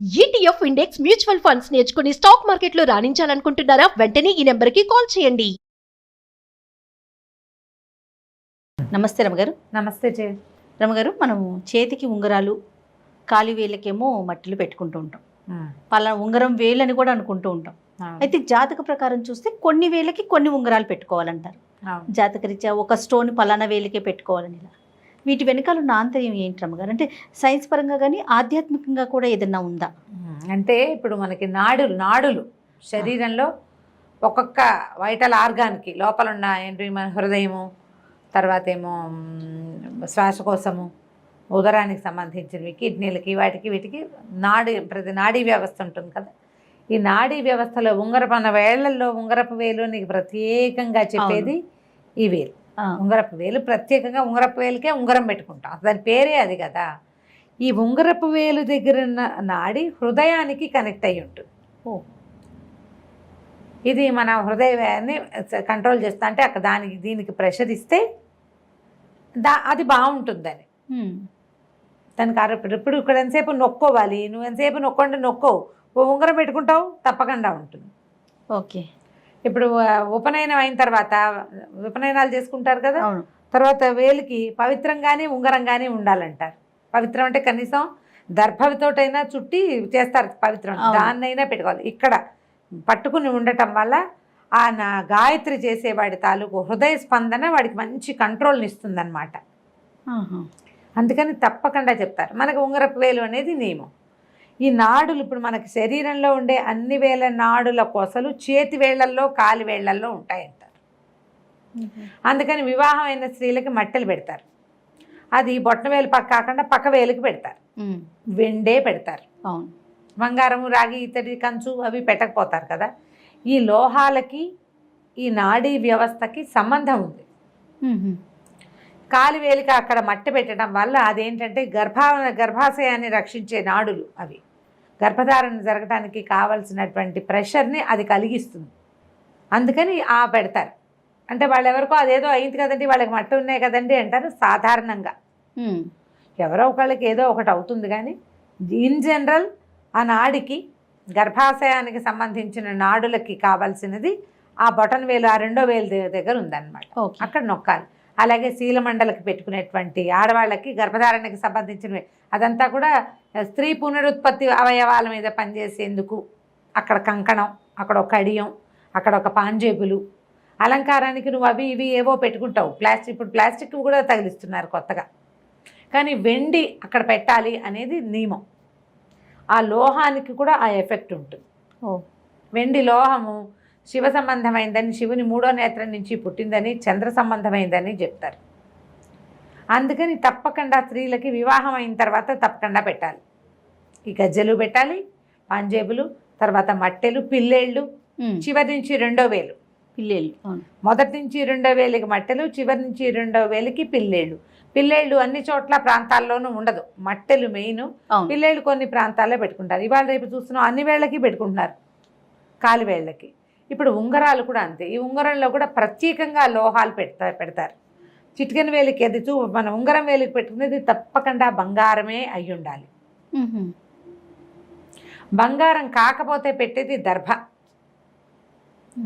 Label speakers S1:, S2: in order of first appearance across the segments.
S1: ETF index mutual funds నేర్చుకుని stock మార్కెట్లో రాణించాలనుకుంటున్నారా? వెంటనే ఈ నెంబర్కి కాల్ చేయండి.
S2: నమస్తే రమగారు.
S3: నమస్తే
S2: రమగారు, మనము చేతికి ఉంగరాలు, కాలి వేళ్ళకేమో మట్టిలు పెట్టుకుంటూ ఉంటాం. పలా ఉంగరం వేలని కూడా అనుకుంటూ ఉంటాం. అయితే జాతక ప్రకారం చూస్తే కొన్ని వేలకి కొన్ని ఉంగరాలు పెట్టుకోవాలంటారు. జాతక రీత్యా ఒక స్టోన్ పలానా వేలకే పెట్టుకోవాలని. ఇలా వీటి వెనకాల ఉన్న ఆంతర్యం ఏంటి రమగారు? అంటే సైన్స్ పరంగా కానీ ఆధ్యాత్మికంగా కూడా ఏదన్నా ఉందా?
S3: అంటే ఇప్పుడు మనకి నాడులు శరీరంలో ఒక్కొక్క వైటల్ ఆర్గాన్కి లోపల ఉన్న ఏంటి, మన హృదయము, తర్వాత ఏమో శ్వాసకోశము, ఉదరానికి సంబంధించినవి, కిడ్నీలకి, వీటికి ప్రతి నాడీ వ్యవస్థ ఉంటుంది కదా. ఈ నాడీ వ్యవస్థలో మన వేళ్లలో ఉంగరపు వేలు నీకు ప్రత్యేకంగా చెప్పేది ఈ వేలు. ఉంగరపు వేలు ప్రత్యేకంగా ఉంగరపు వేలుకే ఉంగరం పెట్టుకుంటాం, దాని పేరే అది కదా. ఈ ఉంగరపు వేలు దగ్గర నాడి హృదయానికి కనెక్ట్ అయ్యి ఉంటుంది. ఇది మన హృదయాన్ని కంట్రోల్ చేస్తా, అంటే అక్కడ దీనికి ప్రెషర్ ఇస్తే అది బాగుంటుందని దానికి. ఇప్పుడు ఇక్కడ ఎంతసేపు నొక్కోవాలి, నువ్వు ఎంతసేపు నొక్కండి నొక్కవు, ఉంగరం పెట్టుకుంటావు తప్పకుండా ఉంటుంది.
S2: ఓకే.
S3: ఇప్పుడు ఉపనయనం అయిన తర్వాత ఉపనయనాలు చేసుకుంటారు కదా, తర్వాత వేలికి పవిత్రంగానే ఉంగరంగానే ఉండాలంటారు. పవిత్రం అంటే కనీసం దర్భతోటైనా చుట్టి చేస్తారు పవిత్రం, దాన్నైనా పెట్టుకోవాలి. ఇక్కడ పట్టుకుని ఉండటం వల్ల ఆ గాయత్రి చేసేవాడి తాలూకు హృదయ స్పందన వాడికి మంచి కంట్రోల్ని ఇస్తుందన్నమాట. అందుకని తప్పకుండా చెప్తారు. మనకు ఉంగరపు వేలు అనేది నియమం. ఈ నాడులు ఇప్పుడు మనకి శరీరంలో ఉండే అన్ని వేల నాడుల కొసలు చేతి వేళ్లల్లో, కాలి వేళ్లల్లో ఉంటాయంటారు. అందుకని వివాహం అయిన స్త్రీలకి మట్టెలు పెడతారు. అది బొట్టవేలు కాకుండా పక్క వేలుకి పెడతారు, వెండే పెడతారు. బంగారము, రాగి, ఇతడి, కంచు అవి పెట్టకపోతారు కదా. ఈ లోహాలకి ఈ నాడీ వ్యవస్థకి సంబంధం ఉంది. కాలివేలికి అక్కడ మట్టి పెట్టడం వల్ల అదేంటంటే గర్భాశయాన్ని రక్షించే నాడులు అవి. గర్భధారణ జరగడానికి కావలసినటువంటి ప్రెషర్ని అది కలిగిస్తుంది. అందుకని పెడతారు. అంటే వాళ్ళు ఎవరికో అదేదో అయింది కదండి, వాళ్ళకి మట్టి ఉన్నాయి కదండి అంటారు సాధారణంగా. ఎవరో ఒకళ్ళకి ఏదో ఒకటి అవుతుంది, కానీ ఇన్ జనరల్ ఆ నాడికి, గర్భాశయానికి సంబంధించిన నాడులకి కావాల్సినది ఆ బొటన్ వేలు, ఆ రెండో వేలు దగ్గర ఉందన్నమాట. అక్కడ నొక్కాలి. అలాగే శీలమండలకి పెట్టుకునేటువంటి ఆడవాళ్ళకి గర్భధారణకి సంబంధించినవి, అదంతా కూడా స్త్రీ పునరుత్పత్తి అవయవాల మీద పనిచేసేందుకు అక్కడ కంకణం, అక్కడ ఒక కడియం, అక్కడ ఒక పాంజేబులు, అలంకారానికి నువ్వు అవి ఇవి ఏవో పెట్టుకుంటావు. ఇప్పుడు ప్లాస్టిక్ కూడా తగిలిస్తున్నారు కొత్తగా, కానీ వెండి అక్కడ పెట్టాలి అనేది నియమం. ఆ లోహానికి కూడా ఆ ఎఫెక్ట్ ఉంటుంది. వెండి లోహము శివ సంబంధమైందని, శివుని 3వ నేత్రం నుంచి పుట్టిందని, చంద్ర సంబంధమైందని చెప్తారు. అందుకని తప్పకుండా స్త్రీలకి వివాహం అయిన తర్వాత తప్పకుండా పెట్టాలి. ఈ గజ్జెలు పెట్టాలి, పాంజేబులు, తర్వాత మట్టెలు, పిల్లేళ్ళు, చివరి నుంచి రెండో వేలు
S2: పిల్లేళ్ళు.
S3: మొదటి నుంచి రెండో వేలికి మట్టెలు, చివరి నుంచి రెండో వేలికి పిల్లేళ్ళు. పిల్లేళ్ళు అన్ని చోట్ల ప్రాంతాల్లోనూ ఉండదు, మట్టెలు మెయిన్. పిల్లేళ్ళు కొన్ని ప్రాంతాల్లో పెట్టుకుంటారు. ఇవాళ రేపు చూస్తున్నాం అన్ని వేళ్ళకి పెట్టుకుంటున్నారు, కాలి వేళ్ళకి. ఇప్పుడు ఉంగరాలు కూడా అంతే. ఈ ఉంగరంలో కూడా ప్రత్యేకంగా లోహాలు పెడతారు. చిటికెన వేలికి అది మన ఉంగరం వేలికి పెట్టుకునేది తప్పకుండా బంగారమే అయి ఉండాలి. బంగారం కాకపోతే పెట్టేది దర్భ,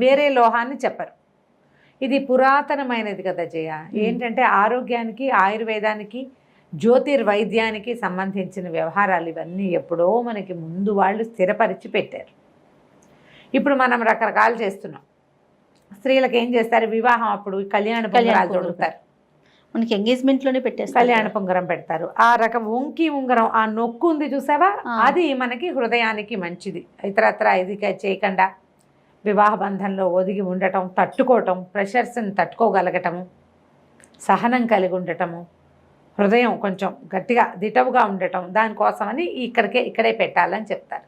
S3: వేరే లోహాన్ని చెప్పరు. ఇది పురాతనమైనది కదా జయ. ఏంటంటే ఆరోగ్యానికి, ఆయుర్వేదానికి, జ్యోతిర్వైద్యానికి సంబంధించిన వ్యవహారాలు ఇవన్నీ ఎప్పుడో మనకి ముందు వాళ్ళు స్థిరపరిచి పెట్టారు. ఇప్పుడు మనం రకరకాలు చేస్తున్నాం. స్త్రీలకు ఏం చేస్తారు, వివాహం అప్పుడు కళ్యాణ పొంగరాలు తొడుగుతారు,
S2: మనకి ఎంగేజ్మెంట్లోనే పెట్టేస్తారు,
S3: కళ్యాణ పొంగరం పెడతారు. ఆ రకం వంకి ఉంగరం, ఆ నొక్కు ఉంది చూసావా, అది మనకి హృదయానికి మంచిది. ఇతరత్ర ఇది చేయకుండా వివాహ బంధంలో ఒదిగి ఉండటం, తట్టుకోవటం, ప్రెషర్స్ని తట్టుకోగలగటము, సహనం కలిగి ఉండటము, హృదయం కొంచెం గట్టిగా దిటవుగా ఉండటం, దానికోసమని ఇక్కడే పెట్టాలని చెప్తారు.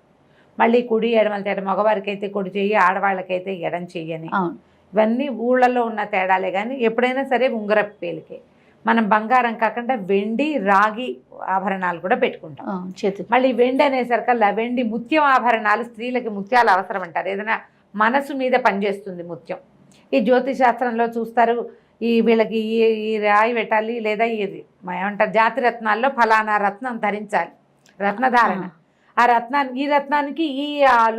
S3: మళ్ళీ కుడి ఎడమల తేడా, మగవారికి అయితే కుడి చెయ్యి, ఆడవాళ్ళకైతే ఎడం చెయ్యని. ఇవన్నీ ఊళ్ళల్లో ఉన్న తేడాలే, కానీ ఎప్పుడైనా సరే ఉంగరపు వేలికే. మనం బంగారం కాకుండా వెండి, రాగి ఆభరణాలు కూడా పెట్టుకుంటాం. మళ్ళీ వెండి అనేసరికల్లా వెండి ముత్యం ఆభరణాలు, స్త్రీలకి ముత్యాలు అవసరం అంటారు. ఏదైనా మనసు మీద పనిచేస్తుంది ముత్యం. ఈ జ్యోతిష్ శాస్త్రంలో చూస్తారు, వీళ్ళకి ఈ రాయి పెట్టాలి, లేదా ఇది ఏమంటారు జాతి రత్నాల్లో ఫలానా రత్నం ధరించాలి, రత్నధారణ. ఈ రత్నానికి ఈ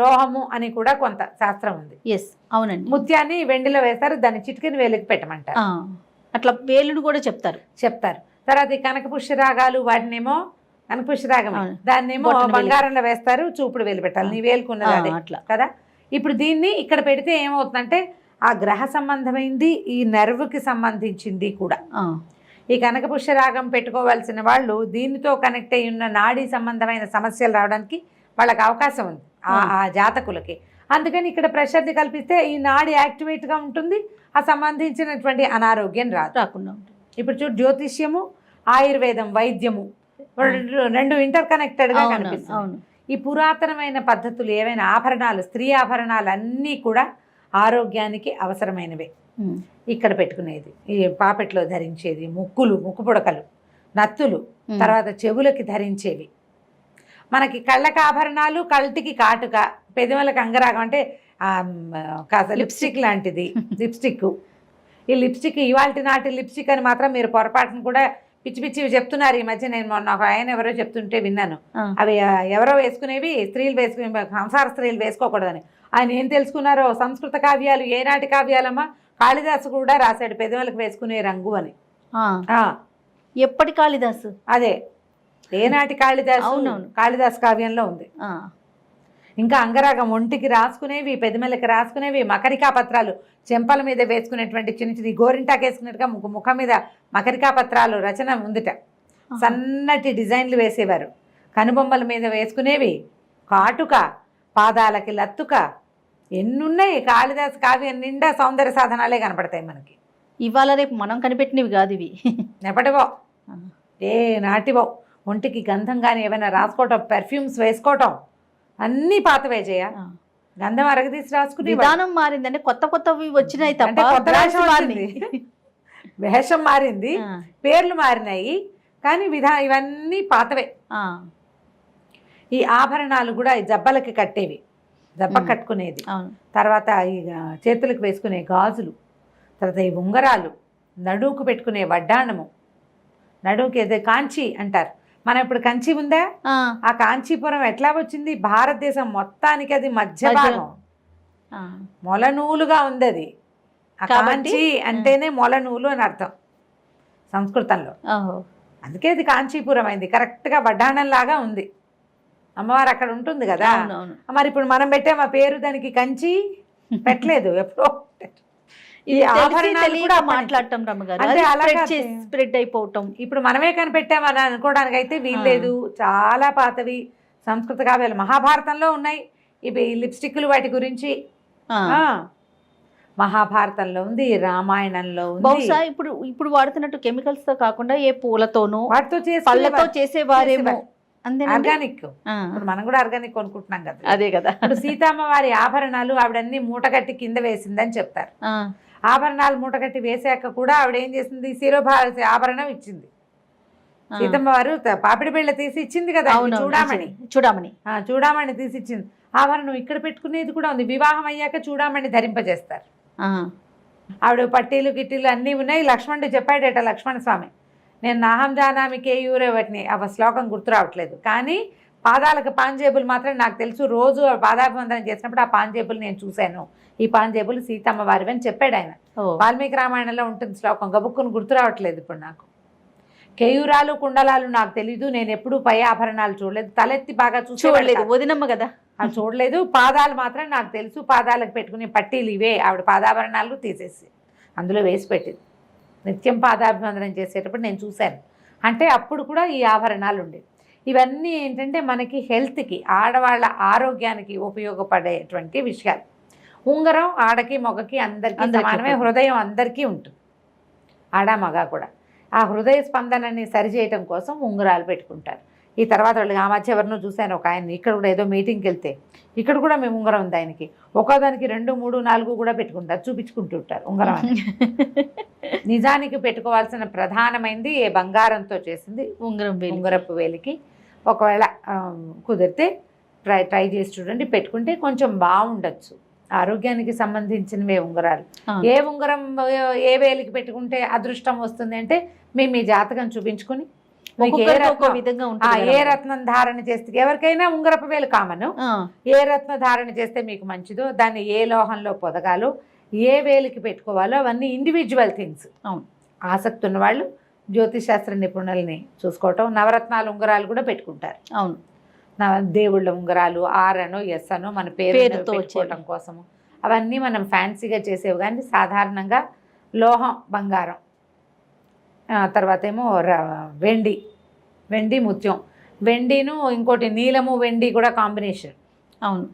S3: లోహము అని కూడా కొంత శాస్త్రం ఉంది.
S2: ఎస్, అవునండి.
S3: ముత్యాన్ని వెండిలో వేస్తారు, దాన్ని చిటికెని వేలికి పెట్టమంటారు.
S2: అట్లా వేలును కూడా చెప్తారు.
S3: తర్వాత ఈ కనకపుష్యరాగాలు వాటినేమో కనకపుష్యరాగం, దాన్నేమో బంగారంలో వేస్తారు, చూపుడు వేలు పెట్టాలి, నీ వేలుకున్నది అదే
S2: అట్లా
S3: కదా. ఇప్పుడు దీన్ని ఇక్కడ పెడితే ఏమవుతుందంటే ఆ గ్రహ సంబంధమైంది, ఈ నర్వ్కి సంబంధించింది కూడా. ఈ కనకపుష్యరాగం పెట్టుకోవాల్సిన వాళ్ళు దీనితో కనెక్ట్ అయి ఉన్న నాడీ సంబంధమైన సమస్యలు రావడానికి వాళ్ళకి అవకాశం ఉంది ఆ జాతకులకి. అందుకని ఇక్కడ ప్రెషర్ని కల్పిస్తే ఈ నాడి యాక్టివేట్గా ఉంటుంది, ఆ సంబంధించినటువంటి అనారోగ్యం రాకుండా ఉంటుంది. ఇప్పుడు చూడు, జ్యోతిష్యము ఆయుర్వేదం వైద్యము రెండు ఇంటర్ కనెక్టెడ్గా కనిపిస్తుంది. ఈ పురాతనమైన పద్ధతులు ఏవైనా ఆభరణాలు, స్త్రీ ఆభరణాలు అన్నీ కూడా ఆరోగ్యానికి అవసరమైనవే. ఇక్కడ పెట్టుకునేది, ఈ పాపెట్లో ధరించేది, ముక్కు పుడకలు, నత్తులు, తర్వాత చెవులకి ధరించేవి. మనకి కళ్ళకి ఆభరణాలు, కళ్ళకి కాటుక, పెదవులకు అంగరాగం అంటే కాస్త లిప్స్టిక్ లాంటిది. లిప్స్టిక్, ఈ లిప్స్టిక్ ఇవాల్టి నాటి లిప్స్టిక్ అని మాత్రం మీరు పొరపాటును కూడా పిచ్చి పిచ్చివి చెప్తున్నారు ఈ మధ్య. నేను మొన్న ఒక ఆయన ఎవరో చెప్తుంటే విన్నాను, అవి ఎవరో వేసుకునేవి స్త్రీలు వేసుకునే, సంసార స్త్రీలు వేసుకోకూడదని. ఆయన ఏం తెలుసుకున్నారో, సంస్కృత కావ్యాలు ఏనాటి కావ్యాలమ్మా, కాళిదాసు కూడా రాశాడు పెదవులకు వేసుకునే రంగు అని.
S2: ఎప్పటి కాళిదాసు? అదే
S3: ఏనాటి కాళిదాసు, కాళిదాసు కావ్యంలో ఉంది. ఇంకా అంగరాగం ఒంటికి రాసుకునేవి, పెదమలకి రాసుకునేవి, మకరికా పత్రాలు చెంపల మీద వేసుకునేటువంటి చిన్న చిన్న గోరింటాకు వేసుకున్నట్టుగా ముఖం మీద మకరికా పత్రాలు రచన ఉందిట. సన్నటి డిజైన్లు వేసేవారు. కనుబొమ్మల మీద వేసుకునేవి, కాటుక, పాదాలకి లత్తుక, ఎన్నున్నాయి. కాళిదాసు కావ్యం నిండా సౌందర్య సాధనాలే కనపడతాయి మనకి.
S2: ఇవాళ రేపు మనం కనిపెట్టినవి కాదు ఇవి,
S3: ఎప్పటివో ఏ నాటివో. ఒంటికి గంధం కానీ ఏమైనా రాసుకోవటం, పెర్ఫ్యూమ్స్ వేసుకోవటం అన్నీ పాతవే చేయ. గంధం అరగదీసి రాసుకుని
S2: విధానం మారిందంటే కొత్త కొత్తవి వచ్చినాయి తప్ప
S3: వేషం మారింది, పేర్లు మారినాయి, కానీ ఇవన్నీ పాతవే. ఈ ఆభరణాలు కూడా ఈ జబ్బలకి కట్టేవి, జబ్బ కట్టుకునేది, తర్వాత ఈ చేతులకు వేసుకునే గాజులు, తర్వాత ఈ ఉంగరాలు, నడువుకు పెట్టుకునే వడ్డాణము, నడువుకి ఏదో కాంచి అంటారు. మనం ఇప్పుడు కంచి ఉందా, ఆ కాంచీపురం ఎట్లా వచ్చింది? భారతదేశం మొత్తానికి అది మధ్య భాగం, మొల నూలుగా ఉంది అది. ఆ కాంచి అంటేనే మొల నూలు అని అర్థం సంస్కృతంలో. అందుకే అది కాంచీపురం అయింది. కరెక్ట్గా వడ్డాణం లాగా ఉంది, అమ్మవారు అక్కడ ఉంటుంది కదా. మరి ఇప్పుడు మనం పెట్టాం ఆ పేరు, దానికి కంచి పెట్టలేదు ఎప్పుడో. ఈ ఆభరణాలు కూడా
S2: మాట్లాడటం స్ప్రెడ్ అయిపోవటం ఇప్పుడు
S3: మనమే కనిపెట్టామని అనుకోవడానికి అయితే వీల్లేదు. చాలా పాతవి సంస్కృత కావ్యాలు మహాభారతంలో ఉన్నాయి. ఇవి లిప్స్టిక్లు వాటి గురించి మహాభారతంలో ఉంది, రామాయణంలో ఉంది.
S2: బహుశా ఇప్పుడు వాడుతున్నట్టు కెమికల్స్ తో కాకుండా ఏ పూలతోనో వాటితో పళ్ళతో చేసేవారేమో.
S3: ఆర్గానిక్, ఇప్పుడు మనం కూడా ఆర్గానిక్ కొనుక్కుంటున్నాం కదా.
S2: అదే కదా.
S3: ఇప్పుడు సీతమ్మ వారి ఆభరణాలు ఆవిడన్ని మూటగట్టి కింద వేసిందని చెప్తారు. ఆభరణాలు మూటగట్టి వేసాక కూడా ఆవిడ ఏం చేసింది, శిరోభారతి ఆభరణం ఇచ్చింది. సీతమ్మ వారు పాపిడి బిళ్ళ తీసి ఇచ్చింది కదా, చూడామణి తీసి ఇచ్చింది. ఆభరణం ఇక్కడ పెట్టుకునేది కూడా ఉంది. వివాహం అయ్యాక చూడామణి ధరింపజేస్తారు. ఆవిడ పట్టీలు గిట్టీలు అన్నీ ఉన్నాయి. లక్ష్మణుడు చెప్పాడట, లక్ష్మణ స్వామి, నేను నాహం జానామి కేయూరే వాటిని, ఆ శ్లోకం గుర్తు రావట్లేదు, కానీ పాదాలకు పాంజేబుల్ మాత్రం నాకు తెలుసు. రోజు పాదాభివందనం చేసినప్పుడు ఆ పాంజేబుల్ నేను చూశాను, ఈ పాంజేబుల్ సీతమ్మ వారివి అని చెప్పాడు ఆయన. వాల్మీకి రామాయణంలో ఉంటుంది శ్లోకం, గబుక్కుని గుర్తు రావట్లేదు ఇప్పుడు నాకు. కేయూరాలు కుండలాలు నాకు తెలీదు, నేను ఎప్పుడూ పై ఆభరణాలు చూడలేదు, తలెత్తి బాగా చూడలేదు,
S2: వదినమ్మ కదా
S3: అది చూడలేదు. పాదాలు మాత్రం నాకు తెలుసు, పాదాలకు పెట్టుకునే పట్టీలు ఇవే. ఆవిడ పాదాభరణాలు తీసేసి అందులో వేసి పెట్టింది. నిత్యం పాదాభివందనం చేసేటప్పుడు నేను చూశాను. అంటే అప్పుడు కూడా ఈ ఆభరణాలు ఉండేవి. ఇవన్నీ ఏంటంటే మనకి హెల్త్కి, ఆడవాళ్ళ ఆరోగ్యానికి ఉపయోగపడేటువంటి విషయాలు. ఉంగరం ఆడకి మగకి అందరికీ సమానమే, హృదయం అందరికీ ఉంటుంది, ఆడ మగ కూడా. ఆ హృదయ స్పందనని సరిచేయటం కోసం ఉంగరాలు పెట్టుకుంటారు. ఈ తర్వాత వాళ్ళకి ఆ మధ్య ఎవరినో చూశాను, ఒక ఆయన ఇక్కడ కూడా ఏదో మీటింగ్కి వెళ్తే ఇక్కడ కూడా మేము ఉంగరం ఉంది ఆయనకి, ఒక్కోదానికి 2, 3, 4 కూడా పెట్టుకుంటారు, చూపించుకుంటుంటారు ఉంగరం అని. నిజానికి పెట్టుకోవాల్సిన ప్రధానమైనది ఏ బంగారంతో చేసింది ఉంగరపు వేలికి. ఒకవేళ కుదిరితే ట్రై చేసి చూడండి, పెట్టుకుంటే కొంచెం బాగుండొచ్చు. ఆరోగ్యానికి సంబంధించినవే ఉంగరాలు. ఏ ఉంగరం ఏ వేలికి పెట్టుకుంటే అదృష్టం వస్తుంది అంటే మీ జాతకం చూపించుకుని మీకు ఏ
S2: ఒక్కొక్కరికి ఒక్కో
S3: రత్నం
S2: విధంగా
S3: ఏ
S2: ఉంటుంది
S3: రత్నం ధారణ చేస్తే ఎవరికైనా ఉంగరపు వేలు కామను. ఏ రత్న ధారణ చేస్తే మీకు మంచిదో, దాన్ని ఏ లోహంలో పొదగాలో, ఏ వేలికి పెట్టుకోవాలో అవన్నీ ఇండివిజువల్ థింగ్స్.
S2: అవును.
S3: ఆసక్తి ఉన్నవాళ్ళు జ్యోతిశాస్త్ర నిపుణుల్ని చూసుకోవటం. నవరత్నాల ఉంగరాలు కూడా పెట్టుకుంటారు.
S2: అవును.
S3: దేవుళ్ళ ఉంగరాలు ఆర్ అనో ఎస్ అనో మన పేరుతో పెట్టుకోవటం కోసము అవన్నీ మనం ఫ్యాన్సీగా చేసేవి. కానీ సాధారణంగా లోహం, బంగారం, తర్వాత ఏమో వెండి ముత్యం, వెండిను ఇంకోటి నీలము వెండి కూడా కాంబినేషన్.
S2: అవును.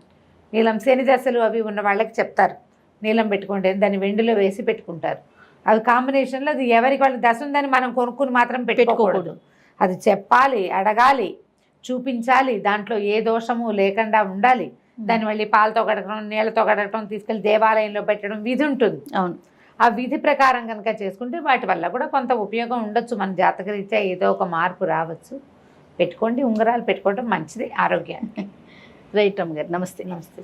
S3: నీలం శని దశలు అవి ఉన్న వాళ్ళకి చెప్తారు నీలం పెట్టుకుంటే, దాన్ని వెండిలో వేసి పెట్టుకుంటారు. అవి కాంబినేషన్లో అది ఎవరికి వాళ్ళకి దశ ఉందని మనం కొనుక్కుని మాత్రం పెట్టుకోకూడదు. అది చెప్పాలి, అడగాలి, చూపించాలి, దాంట్లో ఏ దోషము లేకుండా ఉండాలి. దాన్ని మళ్ళీ పాలతో కడగడం, నీళ్ళతో కడగడం, తీసుకెళ్ళి దేవాలయంలో పెట్టడం విధి ఉంటుంది.
S2: అవును.
S3: ఆ విధి ప్రకారం కనుక చేసుకుంటే వాటి వల్ల కూడా కొంత ఉపయోగం ఉండొచ్చు. మన జాతకరీత్యా ఏదో ఒక మార్పు రావచ్చు. పెట్టుకోండి, ఉంగరాలు పెట్టుకోవడం మంచిది ఆరోగ్యానికి.
S2: రైట్ అమ్మగారు, నమస్తే.
S3: నమస్తే.